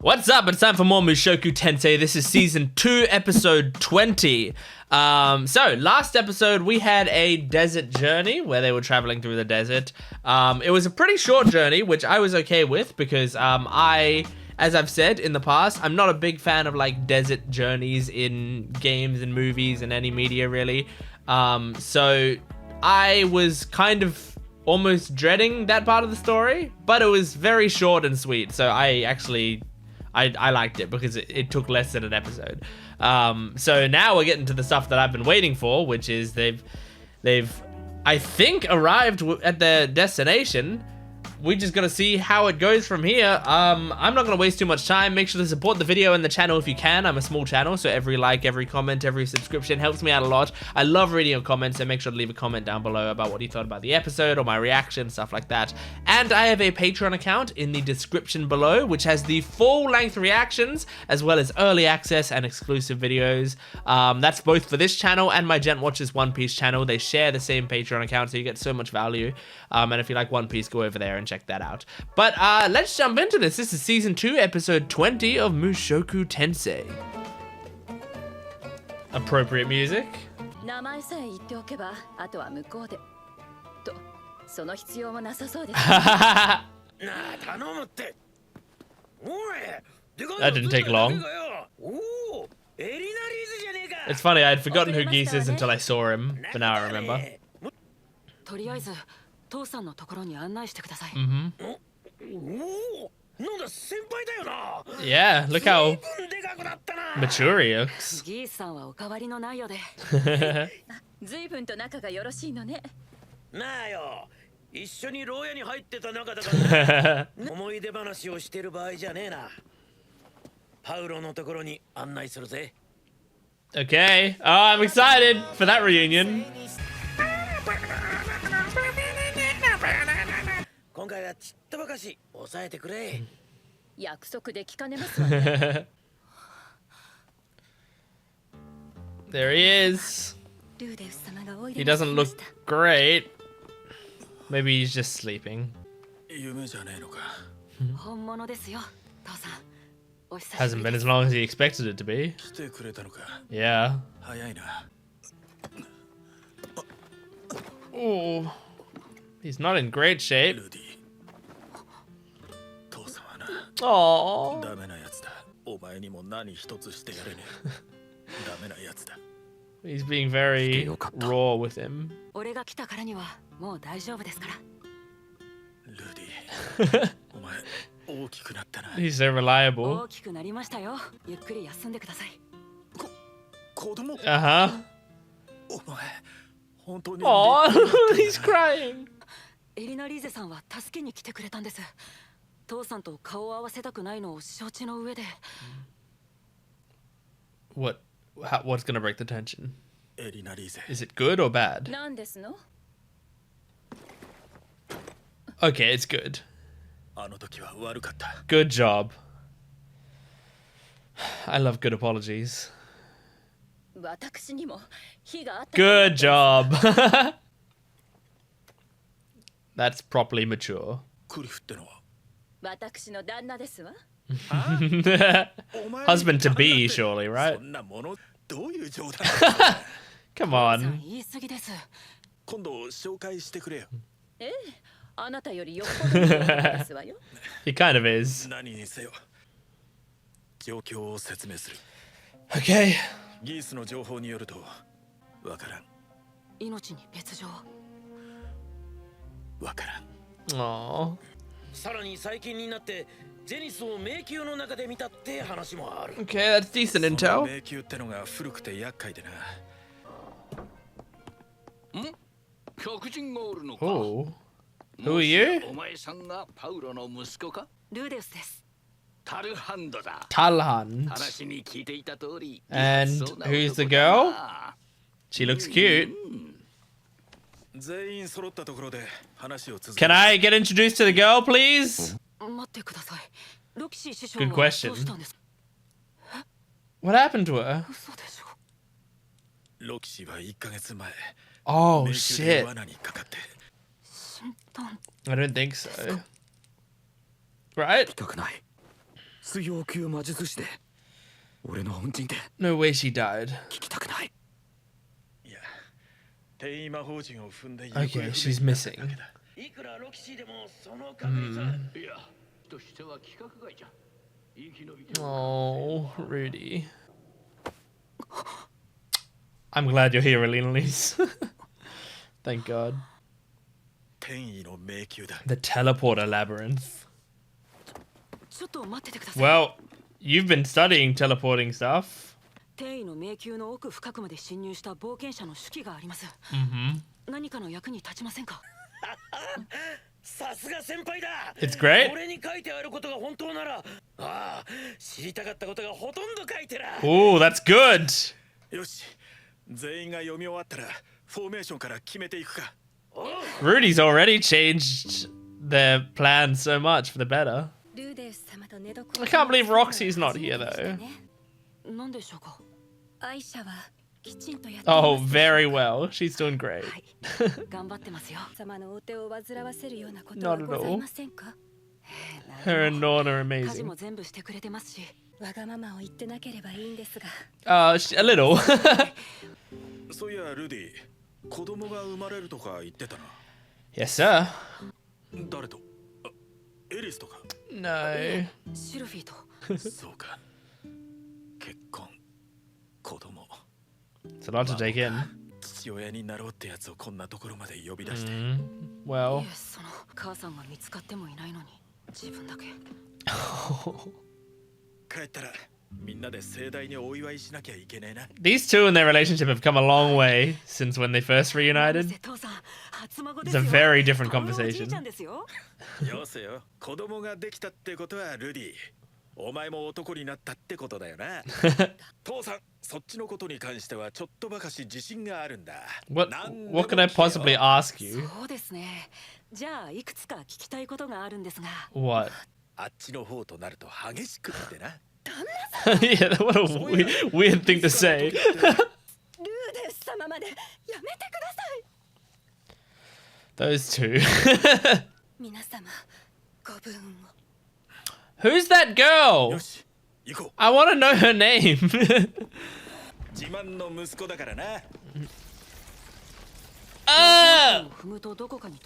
What's up? It's time for more Mushoku Tensei. This is season 2, episode 20. So last episode we had a desert journey where they were traveling through the desert. It was a pretty short journey, which I was okay with because as I've said in the past, I'm not a big fan of like desert journeys in games and movies and any media really. So I was kind of almost dreading that part of the story, but it was very short and sweet. So I liked it because it took less than an episode. So now we're getting to the stuff that I've been waiting for, which is they've I think arrived at their destination. We just gotta see how it goes from here. I'm not gonna waste too much time. Make sure to support the video and the channel if you can. I'm a small channel, so every like, every comment, every subscription helps me out a lot. I love reading your comments, so make sure to leave a comment down below about what you thought about the episode or my reaction, stuff like that. And I have a Patreon account in the description below, which has the full-length reactions, as well as early access and exclusive videos. That's both for this channel and my Gent Watches One Piece channel. They share the same Patreon account, so you get so much value. And if you like One Piece, go over there and check that out. But let's jump into this. This is season 2, episode 20 of Mushoku Tensei. Appropriate music. That didn't take long. It's funny, I had forgotten who Geese is until I saw him, but now I remember. Yeah, look how mature he looks. Okay. Oh, I'm excited for that reunion. There he is. He doesn't look great. Maybe he's just sleeping. Hasn't been as long as he expected it to be. Yeah. Oh, he's not in great shape. Aww. He's being very raw with him. He's so reliable. Uh-huh. Oh, he's crying. What's gonna break the tension? Is it good or bad? Okay, it's good. Good job. I love good apologies. Good job. That's properly mature. Husband to be, surely, right? Come on. He kind of is. Okay. Aww. Okay, that's decent intel. Oh. Who are you? Talhand. And who's the girl? She looks cute. Can I get introduced to the girl, please? Good question. What happened to her? Oh, shit. I don't think so. Right? No way she died. Okay, she's missing. Oh, Rudy. I'm glad you're here, elinalise. Thank God. The teleporter labyrinth. Well, you've been studying teleporting stuff. It's great. Ooh, that's good. Rudy's already changed their plans so much for the better. I can't believe Roxy's not here though. Oh, very well. She's doing great. Not at all. Her and Norn are amazing. A little. Yes, sir. No. It's a lot to take in. Well. These two in their relationship have come a long way since when they first reunited. It's a very different conversation. What could I possibly ask you? What? Yeah, what a weird thing to say. Those two. Who's that girl? I want to know her name.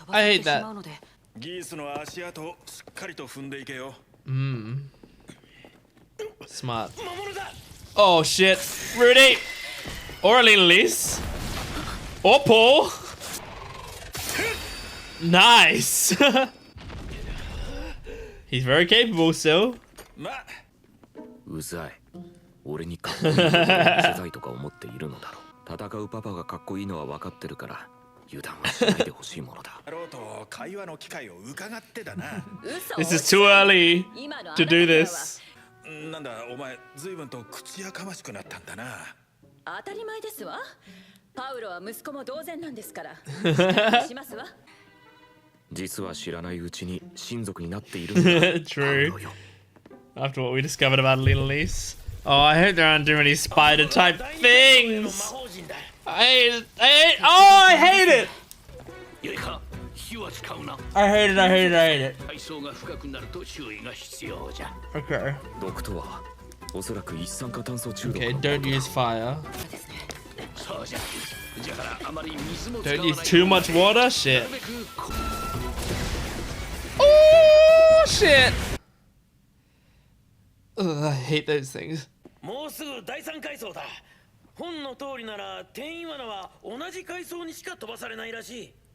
I hate that. Smart. Oh shit. Rudy! Or elinalise. Or Paul. Nice. He's very capable still. This is too early to do this. True. After what we discovered about elinalise. Oh, I hope there aren't too many spider type things. I hate it. I hate it. Okay. Okay, don't use fire. Don't use too much water? Shit. Oh, shit. Ugh, I hate those things.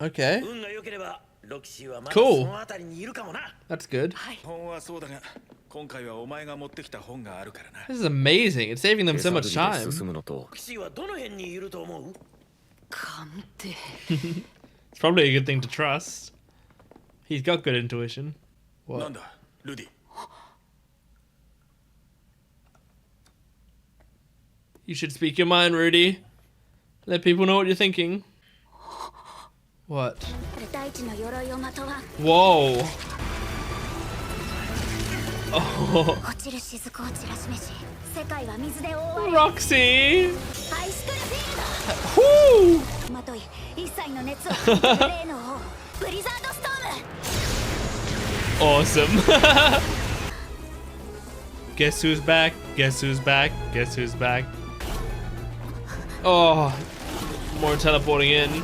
Okay. Cool. That's good. This is amazing. It's saving them so much time. It's probably a good thing to trust. He's got good intuition. What? You should speak your mind, Rudy. Let people know what you're thinking. What? Whoa. Oh. Roxy. Woo. Awesome. Guess who's back? Guess who's back? Guess who's back? Oh, more teleporting in.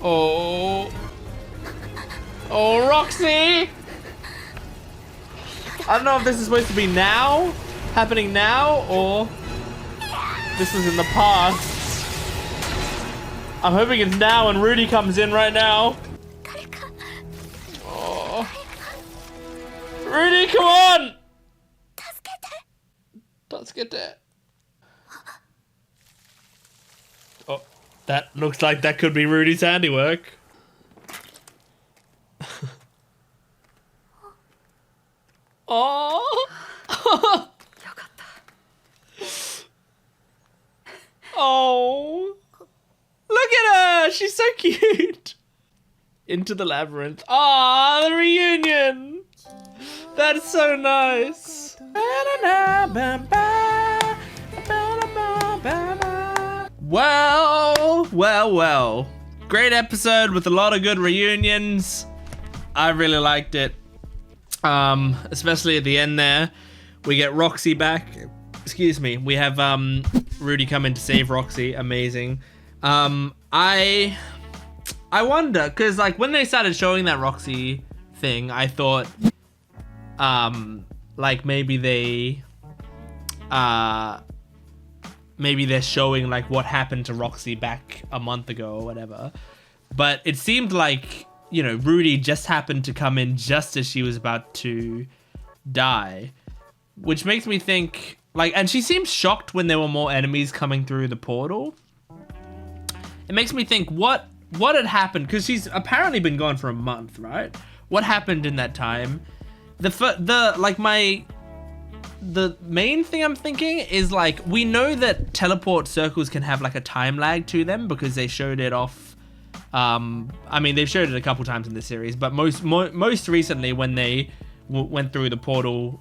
Oh, Roxy! I don't know if this is supposed to be now, happening now, or this was in the past. I'm hoping it's now and Rudy comes in right now. Oh. Rudy, come on! Oh, that looks like that could be Rudy's handiwork. Oh. Oh. Look at her! She's so cute! Into the labyrinth. Ah, the reunion! That's so nice! Well. Great episode with a lot of good reunions. I really liked it. Especially at the end there. We get Roxy back. Excuse me. We have Rudy come in to save Roxy. Amazing. I wonder, because like when they started showing that Roxy thing, I thought like maybe they're showing like what happened to Roxy back a month ago or whatever. But it seemed like, you know, Rudy just happened to come in just as she was about to die, which makes me think like, and she seemed shocked when there were more enemies coming through the portal. It makes me think what had happened, because she's apparently been gone for a month, right? What happened in that time? The main thing I'm thinking is like, we know that teleport circles can have like a time lag to them because they showed it off. I mean, they've showed it a couple times in this series, but most recently when they went through the portal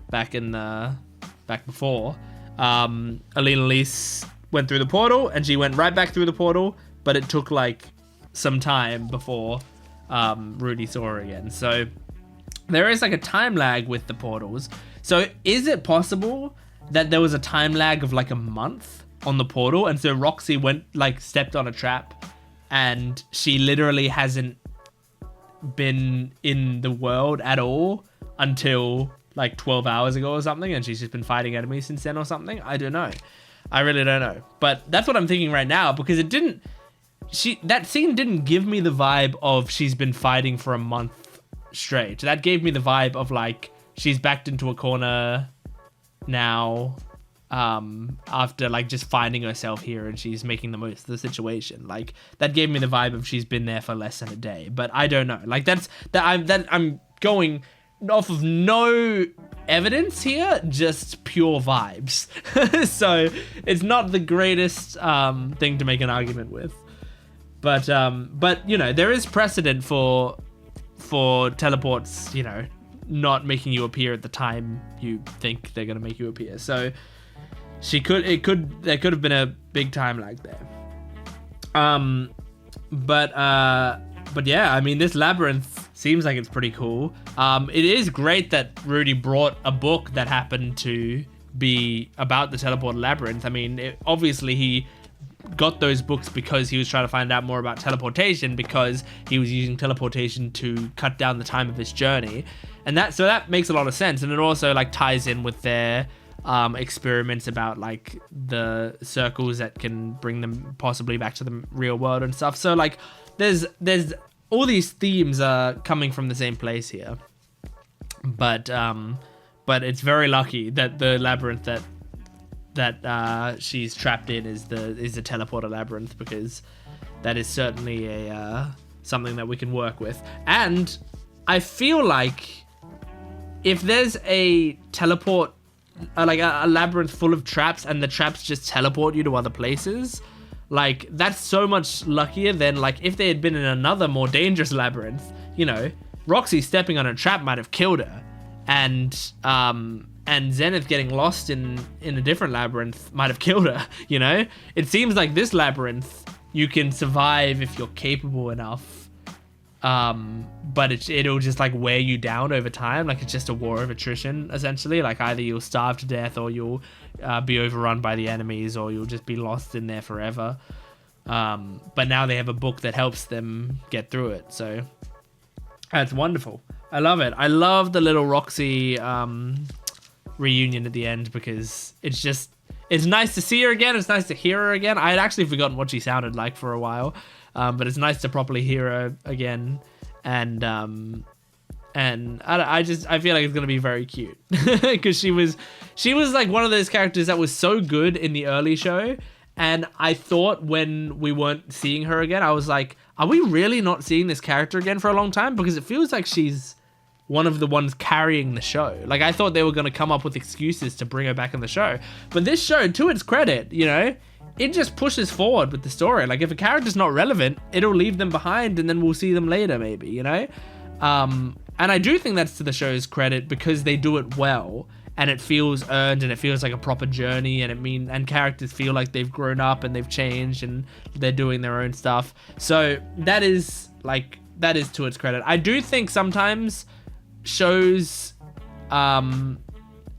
back before, elinalise went through the portal and she went right back through the portal, but it took like some time before Rudy saw her again. So there is like a time lag with the portals. So is it possible that there was a time lag of like a month on the portal, and so Roxy stepped on a trap and she literally hasn't been in the world at all until like 12 hours ago or something, and she's just been fighting enemies since then or something? I don't know. I really don't know. But that's what I'm thinking right now, because that scene didn't give me the vibe of she's been fighting for a month straight. That gave me the vibe of like she's backed into a corner now after like just finding herself here and she's making the most of the situation. Like that gave me the vibe of she's been there for less than a day. But I don't know. Like I'm going off of no evidence here, just pure vibes. So it's not the greatest thing to make an argument with. But you know, there is precedent for teleports, you know, not making you appear at the time you think they're gonna make you appear. So there could have been a big time lag there. But yeah, I mean, this labyrinth seems like it's pretty cool. It is great that Rudy brought a book that happened to be about the teleport labyrinth. I mean, obviously he got those books because he was trying to find out more about teleportation, because he was using teleportation to cut down the time of his journey, and that makes a lot of sense. And it also like ties in with their experiments about like the circles that can bring them possibly back to the real world and stuff. So like there's all these themes are coming from the same place here, but it's very lucky that the labyrinth that she's trapped in is the teleporter labyrinth, because that is certainly a something that we can work with. And I feel like if there's a teleport, like a labyrinth full of traps, and the traps just teleport you to other places, like that's so much luckier than like if they had been in another more dangerous labyrinth. You know, Roxy stepping on a trap might have killed her, and Zenith getting lost in a different labyrinth might have killed her. You know, it seems like this labyrinth you can survive if you're capable enough But it'll just like wear you down over time. Like it's just a war of attrition essentially. Like either you'll starve to death or you'll be overrun by the enemies or you'll just be lost in there forever. But now they have a book that helps them get through it. So that's wonderful. I love it. I love the little Roxy reunion at the end because it's nice to see her again. It's nice to hear her again. I had actually forgotten what she sounded like for a while. But it's nice to properly hear her again. And I feel like it's gonna be very cute because she was like one of those characters that was so good in the early show, and I thought when we weren't seeing her again, I was like, are we really not seeing this character again for a long time? Because it feels like she's one of the ones carrying the show. Like I thought they were gonna come up with excuses to bring her back in the show, but this show, to its credit, you know, it just pushes forward with the story. Like if a character's not relevant, it'll leave them behind and then we'll see them later maybe, you know? And I do think that's to the show's credit because they do it well and it feels earned and it feels like a proper journey and characters feel like they've grown up and they've changed and they're doing their own stuff. So that is to its credit. I do think sometimes shows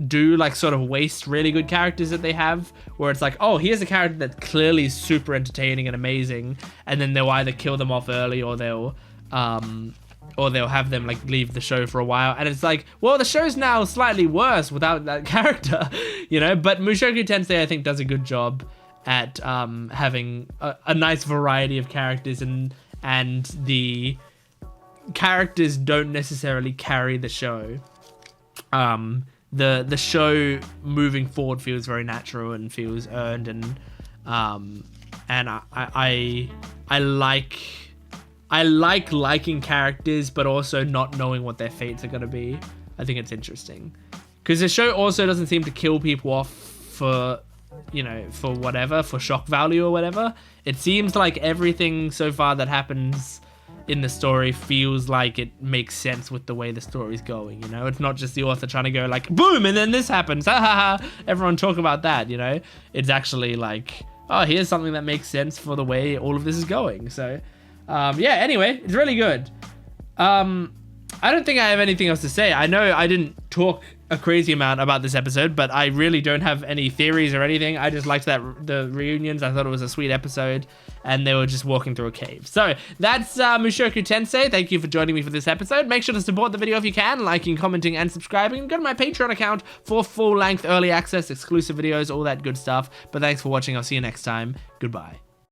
do like sort of waste really good characters that they have, where it's like, oh, here's a character that's clearly super entertaining and amazing, and then they'll either kill them off early or they'll have them like leave the show for a while, and it's like, well, the show's now slightly worse without that character, you know. But Mushoku Tensei, I think, does a good job at having a nice variety of characters, and the characters don't necessarily carry the show. The show moving forward feels very natural and feels earned, and I like liking characters but also not knowing what their fates are going to be. I think it's interesting because the show also doesn't seem to kill people off for, you know, for shock value or whatever. It seems like everything so far that happens in the story feels like it makes sense with the way the story's going, you know? It's not just the author trying to go like, boom, and then this happens, ha ha ha, everyone talk about that, you know? It's actually like, oh, here's something that makes sense for the way all of this is going. So, yeah, anyway, it's really good. I don't think I have anything else to say. I know I didn't talk a crazy amount about this episode, but I really don't have any theories or anything. I just liked the reunions. I thought it was a sweet episode, and they were just walking through a cave. So that's Mushoku Tensei. Thank you for joining me for this episode. Make sure to support the video if you can, liking, commenting, and subscribing. And go to my Patreon account for full-length early access, exclusive videos, all that good stuff. But thanks for watching. I'll see you next time. Goodbye.